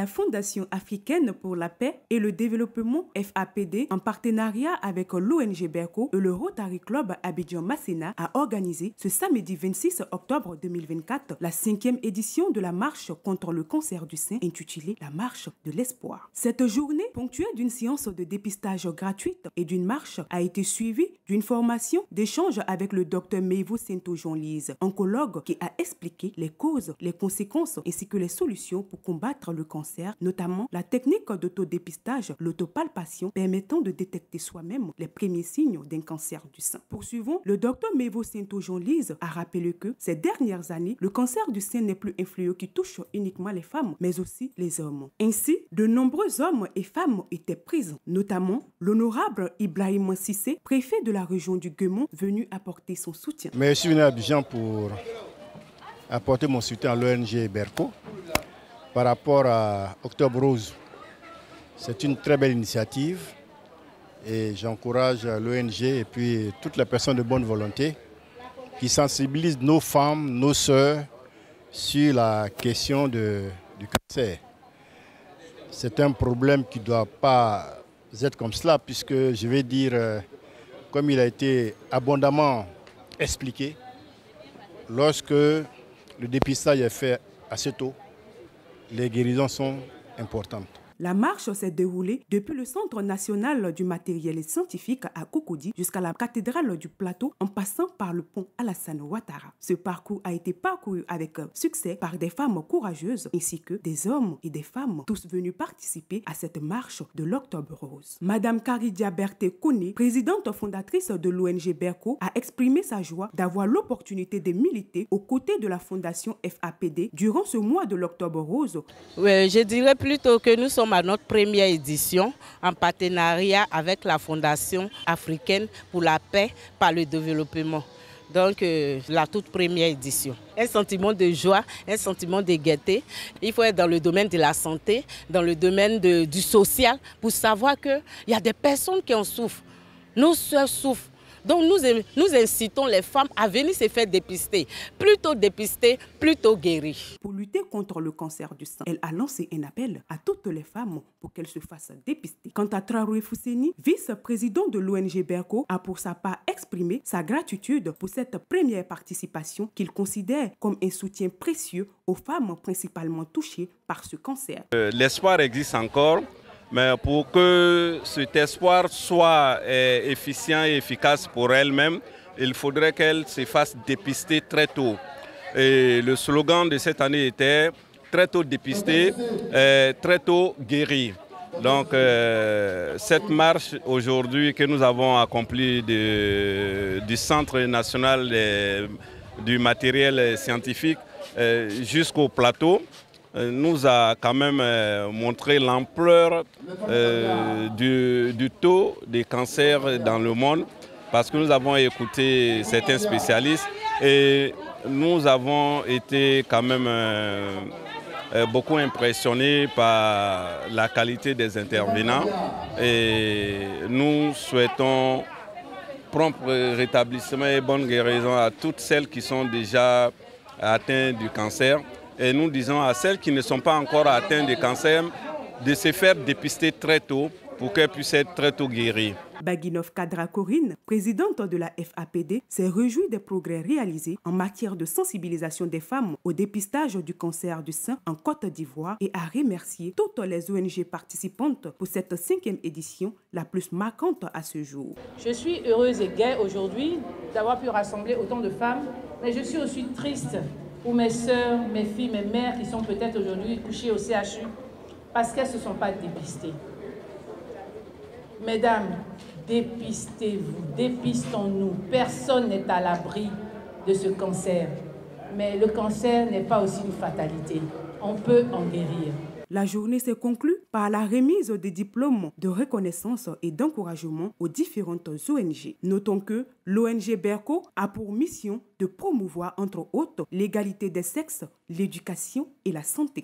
la Fondation africaine pour la paix et le développement FAPD, en partenariat avec l'ONG Berco et le Rotary Club Abidjan-Masséna, a organisé ce samedi 26 octobre 2024 la 5e édition de la marche contre le cancer du sein intitulée La Marche de l'Espoir. Cette journée, ponctuée d'une séance de dépistage gratuite et d'une marche, a été suivie d'une formation d'échange avec le Dr Mevo Sento-Jean-Lise, oncologue, qui a expliqué les causes, les conséquences ainsi que les solutions pour combattre le cancer, notamment la technique d'autodépistage, l'autopalpation, permettant de détecter soi-même les premiers signes d'un cancer du sein. Poursuivons, le Dr Mevo Sento-Jean-Lise a rappelé que ces dernières années, le cancer du sein n'est plus un fléau qui touche uniquement les femmes, mais aussi les hommes. Ainsi, de nombreux hommes et femmes étaient présents, notamment l'honorable Ibrahim Sissé, préfet de la région du Guémont, venu apporter son soutien. Mais je suis venu à Abidjan pour apporter mon soutien à l'ONG Berco par rapport à Octobre Rose. C'est une très belle initiative et j'encourage l'ONG et puis toutes les personnes de bonne volonté qui sensibilisent nos femmes, nos sœurs sur la question du cancer. C'est un problème qui ne doit pas être comme cela puisque je vais dire, comme il a été abondamment expliqué, lorsque le dépistage est fait assez tôt, les guérisons sont importantes. La marche s'est déroulée depuis le Centre national du matériel scientifique à Cocody jusqu'à la cathédrale du Plateau en passant par le pont Alassane Ouattara. Ce parcours a été parcouru avec succès par des femmes courageuses ainsi que des hommes et des femmes, tous venus participer à cette marche de l'Octobre Rose. Madame Karidia Berté Kone, présidente fondatrice de l'ONG Berco, a exprimé sa joie d'avoir l'opportunité de militer aux côtés de la Fondation FAPD durant ce mois de l'Octobre Rose. Oui, je dirais plutôt que nous sommes à notre première édition en partenariat avec la Fondation africaine pour la paix par le développement. Donc la toute première édition. Un sentiment de joie, un sentiment de gaieté. Il faut être dans le domaine de la santé, dans le domaine du social pour savoir qu'il y a des personnes qui en souffrent. Nos sœurs souffrent. Donc nous incitons les femmes à venir se faire dépister. Plutôt dépister, plutôt guérir. Pour lutter contre le cancer du sein, elle a lancé un appel à toutes les femmes pour qu'elles se fassent dépister. Quant à Traoré Fousseni, vice-président de l'ONG Berco, a pour sa part exprimé sa gratitude pour cette première participation qu'il considère comme un soutien précieux aux femmes principalement touchées par ce cancer. L'espoir existe encore. Mais pour que cet espoir soit efficient et efficace pour elle-même, il faudrait qu'elle se fasse dépister très tôt. Et le slogan de cette année était « Très tôt dépister, très tôt guérir ». Donc cette marche aujourd'hui que nous avons accomplie du Centre national du matériel scientifique jusqu'au plateau, nous a quand même montré l'ampleur du taux de cancer dans le monde parce que nous avons écouté certains spécialistes et nous avons été quand même beaucoup impressionnés par la qualité des intervenants et nous souhaitons prompt rétablissement et bonne guérison à toutes celles qui sont déjà atteintes du cancer. Et nous disons à celles qui ne sont pas encore atteintes de cancer de se faire dépister très tôt pour qu'elles puissent être très tôt guéries. Baguinov Kadra Corinne, présidente de la FAPD, s'est réjouie des progrès réalisés en matière de sensibilisation des femmes au dépistage du cancer du sein en Côte d'Ivoire et a remercié toutes les ONG participantes pour cette 5e édition, la plus marquante à ce jour. Je suis heureuse et gaie aujourd'hui d'avoir pu rassembler autant de femmes, mais je suis aussi triste pour mes sœurs, mes filles, mes mères qui sont peut-être aujourd'hui couchées au CHU parce qu'elles ne se sont pas dépistées. Mesdames, dépistez-vous, dépistons-nous. Personne n'est à l'abri de ce cancer. Mais le cancer n'est pas aussi une fatalité. On peut en guérir. La journée s'est conclue par la remise des diplômes de reconnaissance et d'encouragement aux différentes ONG. Notons que l'ONG Berco a pour mission de promouvoir entre autres l'égalité des sexes, l'éducation et la santé.